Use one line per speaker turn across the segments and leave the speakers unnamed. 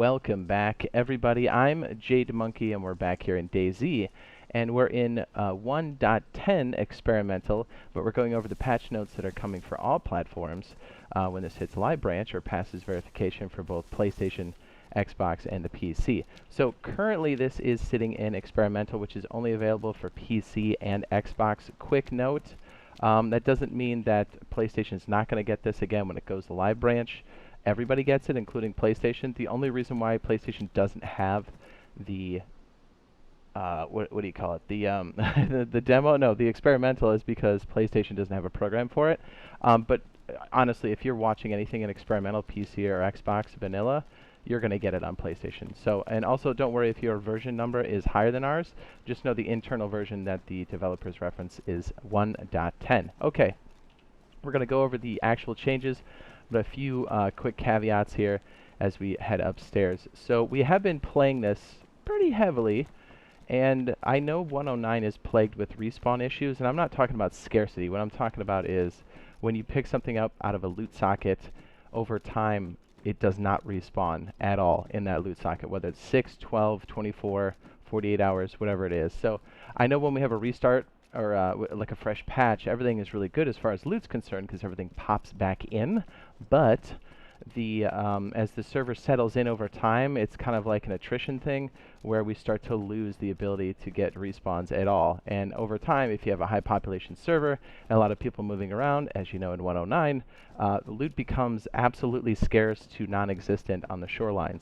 Welcome back, everybody. I'm Jade Monkey, and we're back here in DayZ, and we're in 1.10 experimental, but we're going over the patch notes that are coming for all platforms when this hits live branch or passes verification for both PlayStation, Xbox, and the PC. So currently this is sitting in experimental, which is only available for PC and Xbox. Quick note, that doesn't mean that PlayStation is not going to get this again when it goes to live branch. Everybody gets it, including PlayStation. The only reason why PlayStation doesn't have the what do you call it? The the demo? No, the experimental is because PlayStation doesn't have a program for it. But honestly, if you're watching anything in experimental PC or Xbox vanilla, you're going to get it on PlayStation. So, and also don't worry if your version number is higher than ours. Just know the internal version that the developers reference is 1.10. Okay, we're going to go over the actual changes. But a few quick caveats here as we head upstairs. So we have been playing this pretty heavily, and I know 109 is plagued with respawn issues, and I'm not talking about scarcity. What I'm talking about is when you pick something up out of a loot socket, over time it does not respawn at all in that loot socket, whether it's 6, 12, 24, 48 hours, whatever it is. So I know when we have a restart, or like a fresh patch, everything is really good as far as loot's concerned because everything pops back in. But the as the server settles in over time, it's kind of like an attrition thing where we start to lose the ability to get respawns at all. And over time, if you have a high population server and a lot of people moving around, as you know in 109, the loot becomes absolutely scarce to non-existent on the shorelines.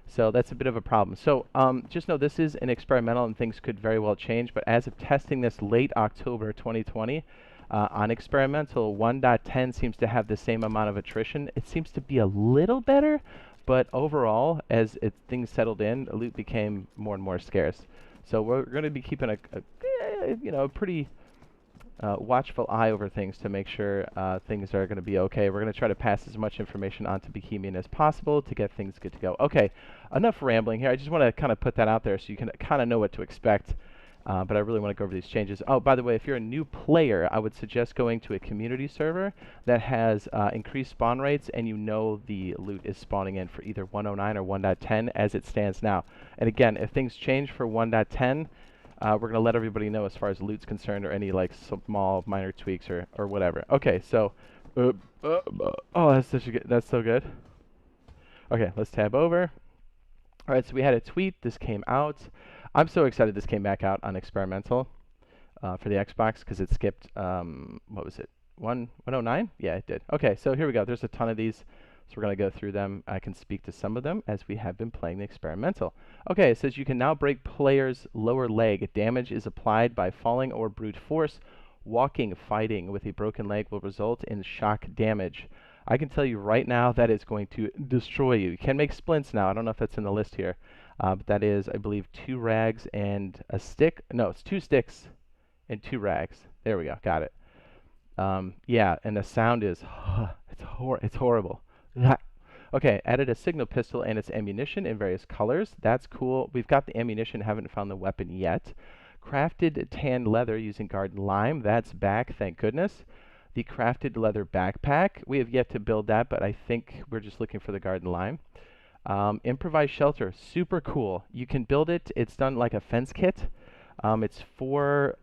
So that's a bit of a problem. So just know this is an experimental and things could very well change, but as of testing this late October 2020, on experimental, 1.10 seems to have the same amount of attrition. It seems to be a little better, but overall, as things settled in, loot became more and more scarce. So we're going to be keeping a pretty watchful eye over things to make sure things are going to be okay. We're going to try to pass as much information on to Bohemian as possible to get things good to go. Okay, enough rambling here. I just want to kind of put that out there so you can kind of know what to expect. But I really want to go over these changes. Oh, by the way, if you're a new player, I would suggest going to a community server that has increased spawn rates and you know the loot is spawning in for either 109 or 1.10 as it stands now. And again, if things change for 1.10, we're going to let everybody know as far as loot's concerned or any like small minor tweaks or whatever. Okay, so oh, that's so good. Okay, let's tab over. All right, so we had a tweet. This came out. I'm so excited this came back out on experimental for the Xbox because it skipped, what was it, 109? Yeah, it did. Okay, so here we go. There's a ton of these, so we're going to go through them. I can speak to some of them as we have been playing the experimental. Okay, it says you can now break player's lower leg. Damage is applied by falling or brute force. Walking, fighting with a broken leg will result in shock damage. I can tell you right now that is going to destroy you. You can make splints now. I don't know if that's in the list here. But that is, I believe, 2 rags and a stick. No, it's 2 sticks and 2 rags. There we go. Got it. Yeah, and the sound is, it's horrible. Okay, added a signal pistol and its ammunition in various colors. That's cool. We've got the ammunition, haven't found the weapon yet. Crafted tan leather using garden lime. That's back, thank goodness. The crafted leather backpack. We have yet to build that, but I think we're just looking for the garden lime. Improvised shelter, super cool. You can build it. It's done like a fence kit. It's 4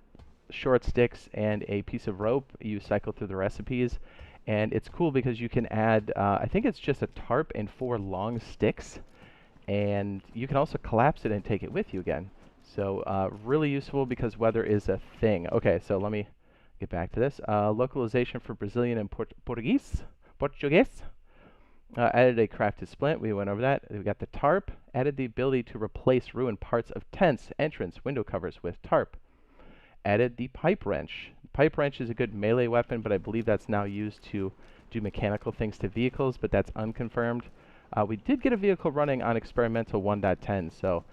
short sticks and a piece of rope. You cycle through the recipes, and it's cool because you can add, I think it's just a tarp and 4 long sticks, and you can also collapse it and take it with you again. So really useful because weather is a thing. Okay, so let me get back to this. Localization for Brazilian and Portuguese. Added a crafted splint. We went over that. We got the tarp. Added the ability to replace ruined parts of tents, entrance, window covers with tarp. Added the pipe wrench. Pipe wrench is a good melee weapon, but I believe that's now used to do mechanical things to vehicles, but that's unconfirmed. We did get a vehicle running on experimental 1.10, so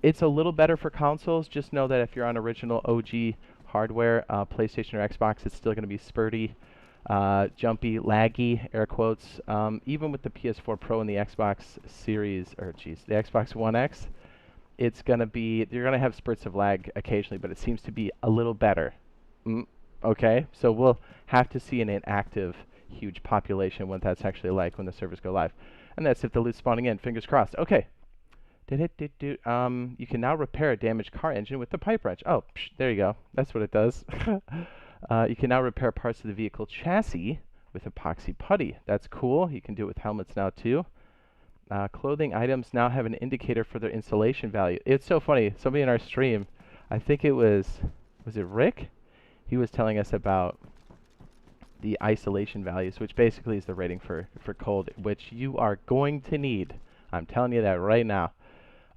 it's a little better for consoles. Just know that if you're on original OG hardware, PlayStation or Xbox, it's still going to be spurty. Jumpy, laggy, air quotes. Even with the PS4 Pro and the Xbox Series, the Xbox One X, it's gonna be, you're gonna have spurts of lag occasionally, but it seems to be a little better. Okay, so we'll have to see an active huge population, what that's actually like when the servers go live. And that's if the loot's spawning in. Fingers crossed. Okay. You can now repair a damaged car engine with the pipe wrench. Oh, there you go. That's what it does. You can now repair parts of the vehicle chassis with epoxy putty. That's cool. You can do it with helmets now too. Clothing items now have an indicator for their insulation value. It's so funny. Somebody in our stream, I think it was it Rick? He was telling us about the isolation values, which basically is the rating for cold, which you are going to need. I'm telling you that right now.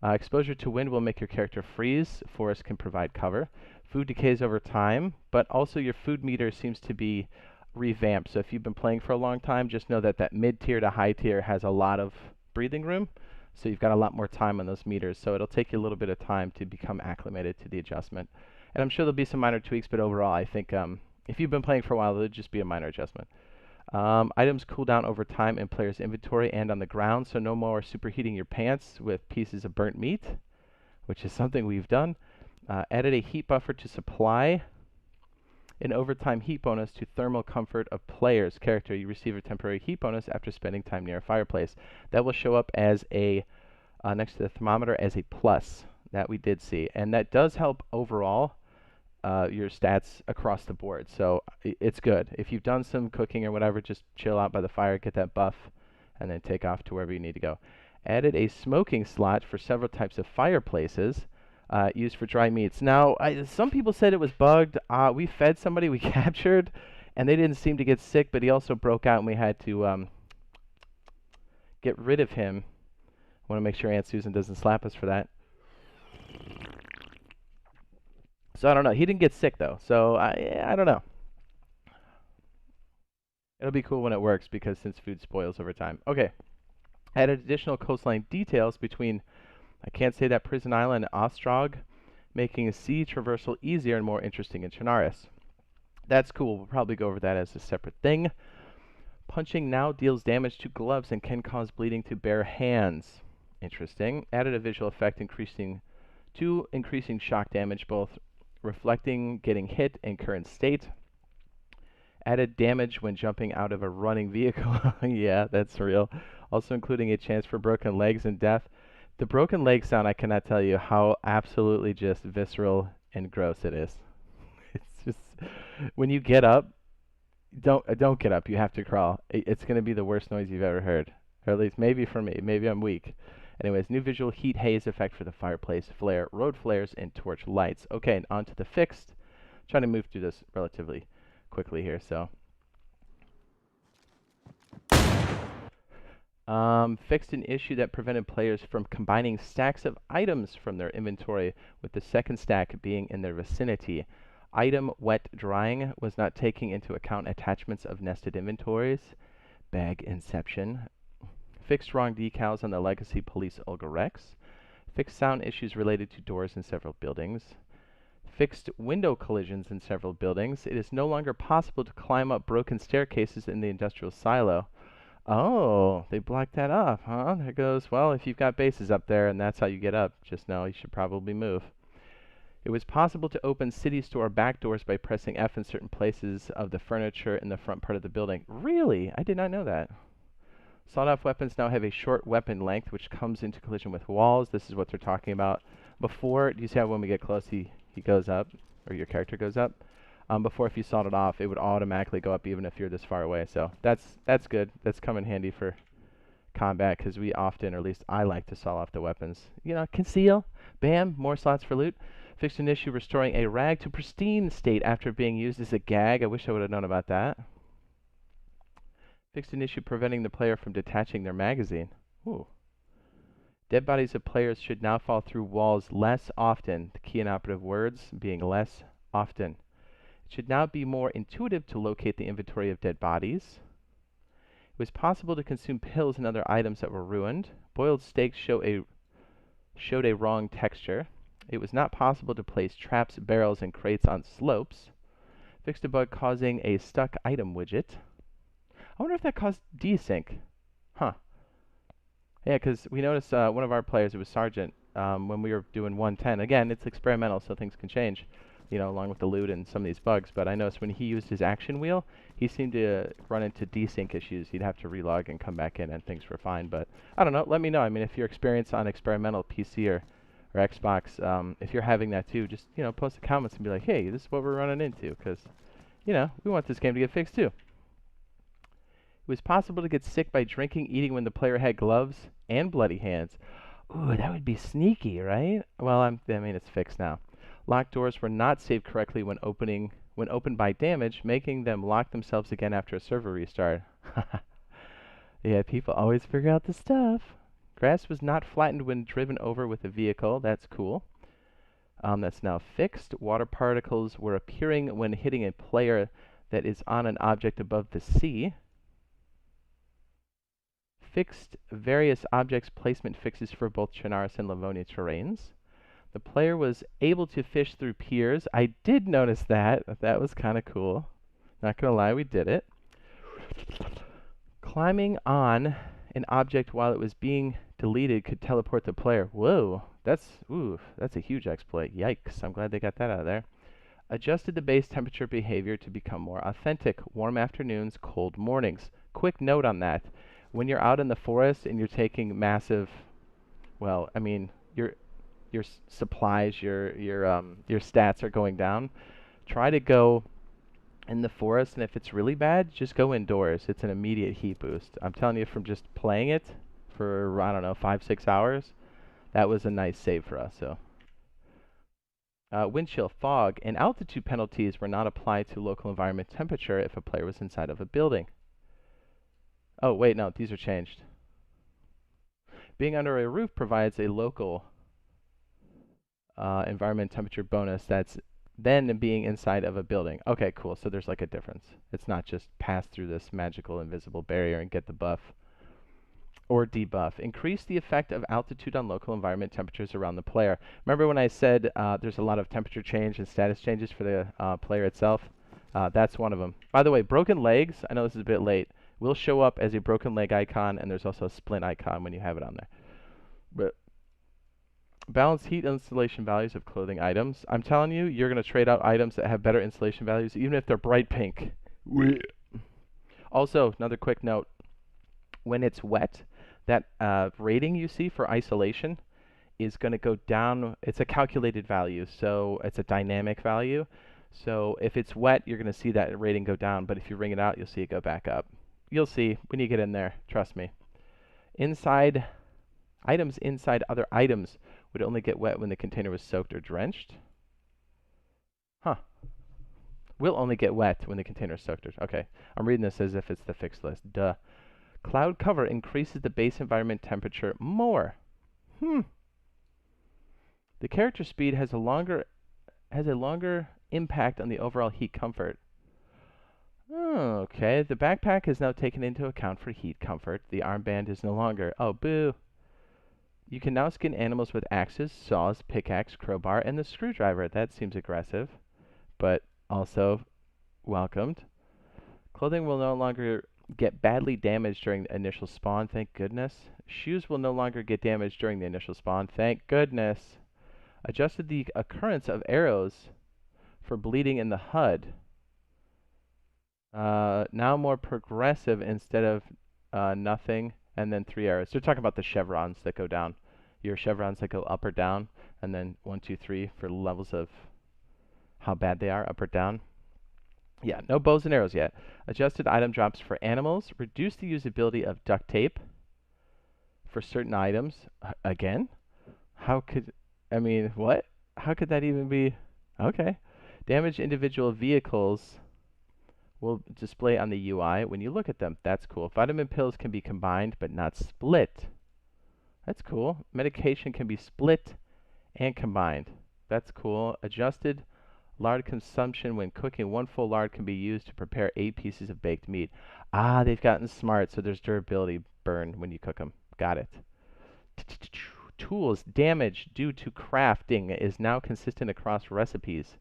Exposure to wind will make your character freeze. Forest can provide cover. Food decays over time, but also your food meter seems to be revamped. So if you've been playing for a long time, just know that that mid-tier to high tier has a lot of breathing room. So you've got a lot more time on those meters. So it'll take you a little bit of time to become acclimated to the adjustment. And I'm sure there'll be some minor tweaks, but overall, I think if you've been playing for a while, it'll just be a minor adjustment. Items cool down over time in player's inventory and on the ground, so no more superheating your pants with pieces of burnt meat, which is something we've done. Added a heat buffer to supply an overtime heat bonus to thermal comfort of player's character. You receive a temporary heat bonus after spending time near a fireplace. That will show up as a next to the thermometer as a plus. That we did see, and that does help overall your stats across the board. So it's good. If you've done some cooking or whatever, just chill out by the fire, get that buff, and then take off to wherever you need to go. Added a smoking slot for several types of fireplaces used for dry meats. Now, some people said it was bugged. We fed somebody we captured, and they didn't seem to get sick, but he also broke out, and we had to get rid of him. I want to make sure Aunt Susan doesn't slap us for that. So I don't know. He didn't get sick though, so I don't know. It'll be cool when it works because since food spoils over time. Okay. Added additional coastline details between, I can't say that, Prison Island and Ostrog, making sea traversal easier and more interesting in Chernarus. That's cool. We'll probably go over that as a separate thing. Punching now deals damage to gloves and can cause bleeding to bare hands. Interesting. Added a visual effect increasing shock damage, both reflecting getting hit and current state. Added damage when jumping out of a running vehicle. Yeah, that's real. Also including a chance for broken legs and death. The broken leg sound, I cannot tell you how absolutely just visceral and gross it is. It's just, when you get up, don't get up. You have to crawl. It's going to be the worst noise you've ever heard. Or at least maybe for me. Maybe I'm weak. Anyways, new visual heat haze effect for the fireplace flare, road flares, and torch lights. Okay, and on to the fixed. Trying to move through this relatively quickly here, so. Fixed an issue that prevented players from combining stacks of items from their inventory, with the second stack being in their vicinity. Item wet drying was not taking into account attachments of nested inventories. Bag inception. Fixed wrong decals on the Legacy Police Olga Rex. Fixed sound issues related to doors in several buildings. Fixed window collisions in several buildings. It is no longer possible to climb up broken staircases in the industrial silo. Oh, they blocked that off, huh? There goes, well, if you've got bases up there and that's how you get up, just know you should probably move. It was possible to open city store back doors by pressing F in certain places of the furniture in the front part of the building. Really? I did not know that. Sawed-off weapons now have a short weapon length, which comes into collision with walls. This is what they're talking about. Before, do you see how when we get close, he goes up, or your character goes up? Before, if you sawed it off, it would automatically go up even if you're this far away. So that's good. That's come in handy for combat, because we often, or at least I like to saw off the weapons. You know, conceal, bam, more slots for loot. Fixed an issue restoring a rag to pristine state after being used as a gag. I wish I would have known about that. Fixed an issue preventing the player from detaching their magazine. Ooh. Dead bodies of players should now fall through walls less often. The key and operative words being less often. It should now be more intuitive to locate the inventory of dead bodies. It was possible to consume pills and other items that were ruined. Boiled steaks showed a wrong texture. It was not possible to place traps, barrels, and crates on slopes. Fixed a bug causing a stuck item widget. I wonder if that caused desync. Huh. Yeah, because we noticed one of our players, it was Sergeant, when we were doing 1.10. Again, it's experimental, so things can change. you know, along with the loot and some of these bugs. But I noticed when he used his action wheel, he seemed to run into desync issues. He'd have to relog and come back in, and things were fine. But I don't know. Let me know. I mean, if your experience on experimental PC or Xbox, if you're having that too, just, you know, post the comments and be like, hey, this is what we're running into, because, you know, we want this game to get fixed too. It was possible to get sick by drinking, eating when the player had gloves and bloody hands. Ooh, that would be sneaky, right? Well, I mean, it's fixed now. Locked doors were not saved correctly when opened by damage, making them lock themselves again after a server restart. Yeah, people always figure out the stuff. Grass was not flattened when driven over with a vehicle. That's cool. That's now fixed. Water particles were appearing when hitting a player that is on an object above the sea. Fixed various objects placement fixes for both Chernarus and Livonia terrains. The player was able to fish through piers. I did notice that. That was kind of cool. Not gonna lie, we did it. Climbing on an object while it was being deleted could teleport the player. Whoa, that's a huge exploit. Yikes, I'm glad they got that out of there. Adjusted the base temperature behavior to become more authentic. Warm afternoons, cold mornings. Quick note on that. When you're out in the forest and you're taking massive, well, I mean, your supplies, your stats are going down. Try to go in the forest, and if it's really bad, just go indoors. It's an immediate heat boost. I'm telling you, from just playing it for, I don't know, 5-6 hours, that was a nice save for us. So, wind chill, fog, and altitude penalties were not applied to local environment temperature if a player was inside of a building. Oh, wait, no, these are changed. Being under a roof provides a local environment temperature bonus that's then being inside of a building. Okay, cool. So there's like a difference. It's not just pass through this magical invisible barrier and get the buff or debuff. Increase the effect of altitude on local environment temperatures around the player. Remember when I said there's a lot of temperature change and status changes for the player itself? That's one of them. By the way, broken legs, I know this is a bit late, will show up as a broken leg icon, and there's also a splint icon when you have it on there. But balance heat installation values of clothing items. I'm telling you, you're going to trade out items that have better installation values, even if they're bright pink. Also, another quick note, when it's wet, that rating you see for isolation is going to go down. It's a calculated value, so it's a dynamic value. So if it's wet, you're going to see that rating go down, but if you wring it out, you'll see it go back up. You'll see when you get in there, trust me. Inside items inside other items would only get wet when the container was soaked or drenched. Huh. Will only get wet when the container is soaked or... Okay, I'm reading this as if it's the fixed list. Duh. Cloud cover increases the base environment temperature more. The character speed has a longer impact on the overall heat comfort. Oh, okay. The backpack is now taken into account for heat comfort. The armband is no longer. Oh, boo. You can now skin animals with axes, saws, pickaxe, crowbar, and the screwdriver. That seems aggressive, but also welcomed. Clothing will no longer get badly damaged during the initial spawn, thank goodness. Shoes will no longer get damaged during the initial spawn, thank goodness. Adjusted the occurrence of arrows for bleeding in the HUD. Now more progressive instead of nothing and then 3 arrows. They're talking about the chevrons that go down. Your chevrons that go up or down, and then 1, 2, 3 for levels of how bad they are, up or down. Yeah, no bows and arrows yet. Adjusted item drops for animals. Reduce the usability of duct tape for certain items. Again? How could... I mean, what? How could that even be... Okay. Damage individual vehicles will display on the UI when you look at them. That's cool. Vitamin pills can be combined but not split. That's cool. Medication can be split and combined. That's cool. Adjusted lard consumption when cooking. 1 full lard can be used to prepare 8 pieces of baked meat. Ah, they've gotten smart, so there's durability burn when you cook them. Got it. Tools. Damage due to crafting is now consistent across recipes.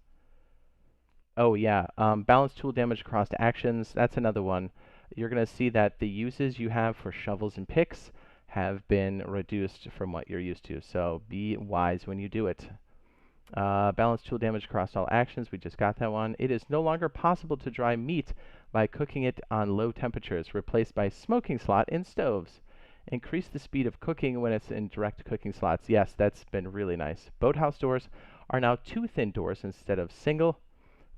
Oh yeah, balanced tool damage across actions, that's another one. You're going to see that the uses you have for shovels and picks have been reduced from what you're used to, so be wise when you do it. Balance tool damage across all actions. We just got that one. It is no longer possible to dry meat by cooking it on low temperatures, replaced by smoking slot in stoves. Increase the speed of cooking when it's in direct cooking slots. Yes, that's been really nice. Boathouse doors are now 2 thin doors instead of single.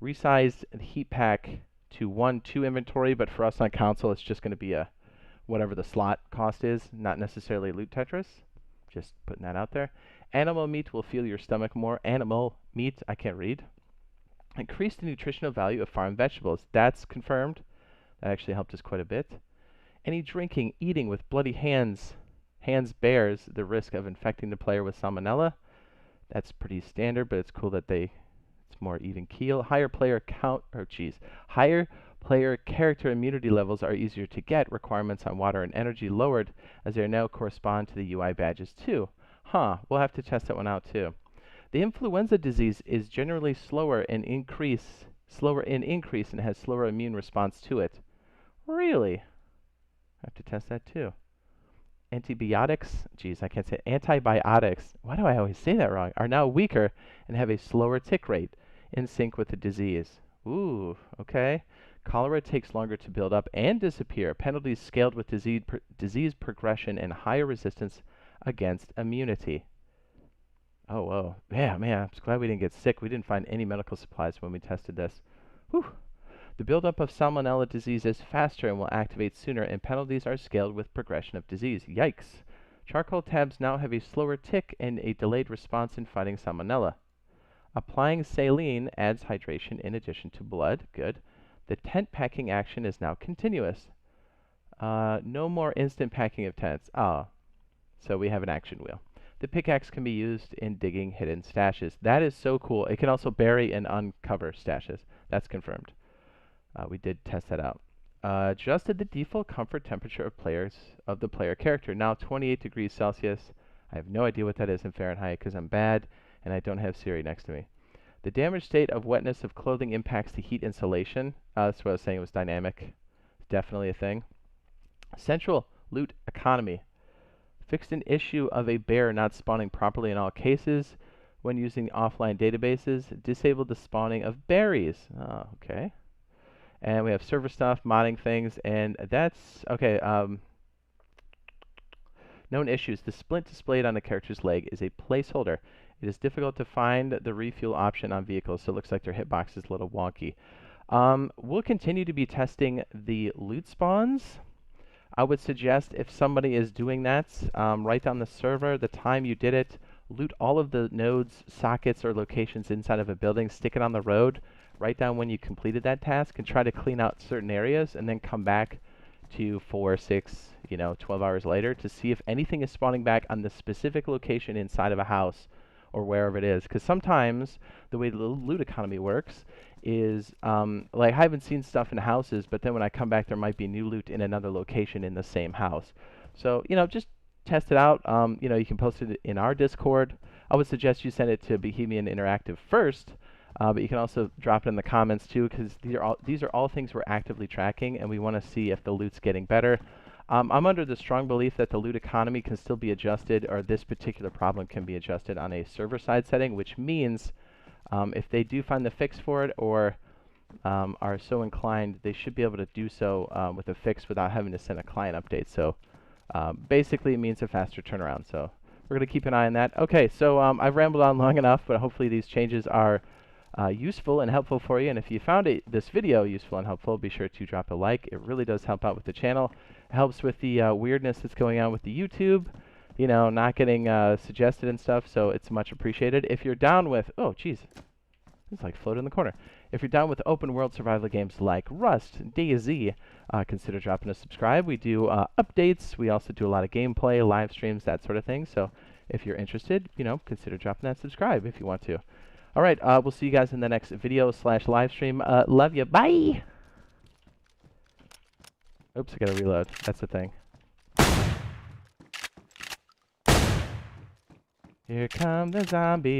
Resized heat pack to 1-2 inventory, but for us on console, it's just going to be a whatever the slot cost is, not necessarily loot Tetris. Just putting that out there. Animal meat will fill your stomach more. Animal meat, I can't read. Increase the nutritional value of farm vegetables. That's confirmed. That actually helped us quite a bit. Any drinking, eating with bloody hands bears the risk of infecting the player with salmonella. That's pretty standard, but it's cool that it's more even keel. Higher player character immunity levels are easier to get. Requirements on water and energy lowered as they now correspond to the UI badges too. Huh, we'll have to test that one out too. The influenza disease is generally slower in increase and has slower immune response to it. Really? I have to test that too. Antibiotics, geez, I can't say antibiotics. Why do I always say that wrong? Are now weaker and have a slower tick rate in sync with the disease. Ooh, okay. Cholera takes longer to build up and disappear. Penalties scaled with disease progression and higher resistance against immunity. Oh, whoa. Yeah, man, I'm glad we didn't get sick. We didn't find any medical supplies when we tested this. Whew. The buildup of salmonella disease is faster and will activate sooner, and penalties are scaled with progression of disease. Yikes. Charcoal tabs now have a slower tick and a delayed response in fighting salmonella. Applying saline adds hydration in addition to blood. Good. The tent packing action is now continuous. No more instant packing of tents. Ah, so we have an action wheel. The pickaxe can be used in digging hidden stashes. That is so cool. It can also bury and uncover stashes. That's confirmed. We did test that out. Adjusted the default comfort temperature of the player character. Now 28 degrees Celsius. I have no idea what that is in Fahrenheit because I'm bad and I don't have Siri next to me. The damage state of wetness of clothing impacts the heat insulation. That's what I was saying. It was dynamic. It's definitely a thing. Central loot economy. Fixed an issue of a bear not spawning properly in all cases when using offline databases. Disabled the spawning of berries. Oh, okay. And we have server stuff, modding things, and that's okay. Known issues. The splint displayed on the character's leg is a placeholder. It is difficult to find the refuel option on vehicles, so it looks like their hitbox is a little wonky. We'll continue to be testing the loot spawns. I would suggest if somebody is doing that, write down the server, the time you did it, loot all of the nodes, sockets, or locations inside of a building, stick it on the road, write down when you completed that task, and try to clean out certain areas, and then come back to 4, 6, 12 hours later to see if anything is spawning back on the specific location inside of a house or wherever it is. Because sometimes the way the loot economy works is, like I haven't seen stuff in houses, but then when I come back, there might be new loot in another location in the same house. So, just test it out. You can post it in our Discord. I would suggest you send it to Bohemian Interactive first, but you can also drop it in the comments too, because these are all things we're actively tracking, and we want to see if the loot's getting better. I'm under the strong belief that the loot economy can still be adjusted, or this particular problem can be adjusted on a server-side setting, which means if they do find the fix for it or are so inclined, they should be able to do so with a fix without having to send a client update. So basically it means a faster turnaround. So we're going to keep an eye on that. Okay, so I've rambled on long enough, but hopefully these changes are useful and helpful for you. And if you found this video useful and helpful, be sure to drop a like. It really does help out with the channel. It helps with the weirdness that's going on with the YouTube, not getting suggested and stuff, so it's much appreciated. If you're down with, oh geez, it's like floating in the corner. If you're down with open world survival games like Rust, DayZ, consider dropping a subscribe. We do updates. We also do a lot of gameplay, live streams, that sort of thing. So if you're interested, consider dropping that subscribe if you want to. All right, we'll see you guys in the next video / live stream. Love you. Bye. Oops, I gotta reload. That's the thing. Here come the zombies.